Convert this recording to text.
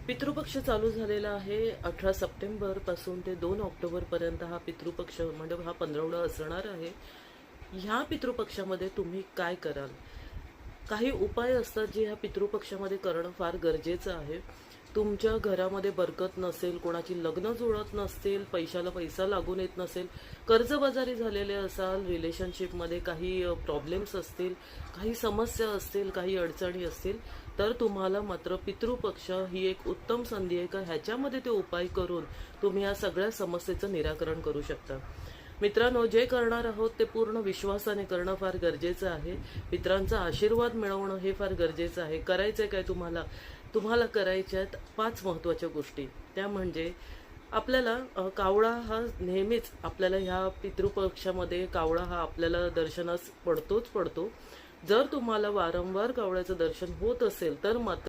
पितृपक्ष चालू झालेला आहे 18 सप्टेंबर पासून ते 2 ऑक्टोबर पर्यंत हा पितृपक्ष म्हणजे हा पंधरवडा असणार आहे. ह्या पितृपक्षामध्ये तुम्ही काय कराल? काही उपाय असतात जे ह्या पितृपक्षामध्ये करणं फार गरजेचं आहे. तुमच्या घरामध्ये बरकत नसेल, कोणाची लग्न जुळत नसतील, पैशाला पैसा लागून येत नसेल, कर्जबाजारी झालेले असाल, रिलेशनशिपमध्ये काही प्रॉब्लेम्स असतील, काही समस्या असतील, काही अडचणी असतील, तर तुम्हाला मात्र पितृपक्ष ही एक उत्तम संधी आहे का ह्याच्यामध्ये ते उपाय करून तुम्ही या सगळ्या समस्येचं निराकरण करू शकता. मित्रांनो, जे करणार आहोत ते पूर्ण विश्वासाने करणं फार गरजेचं आहे. पितरांचा आशीर्वाद मिळवणं हे फार गरजेचं आहे. करायचंय काय तुम्हाला करायच्या आहेत 5 महत्त्वाच्या गोष्टी. त्या म्हणजे आपल्याला कावळा हा नेहमीच आपल्याला ह्या पितृपक्षामध्ये कावळा हा आपल्याला दर्शनास पडतो. जर तुम्हाला वारंवार कावळ्याचं दर्शन होत असेल तर मात्र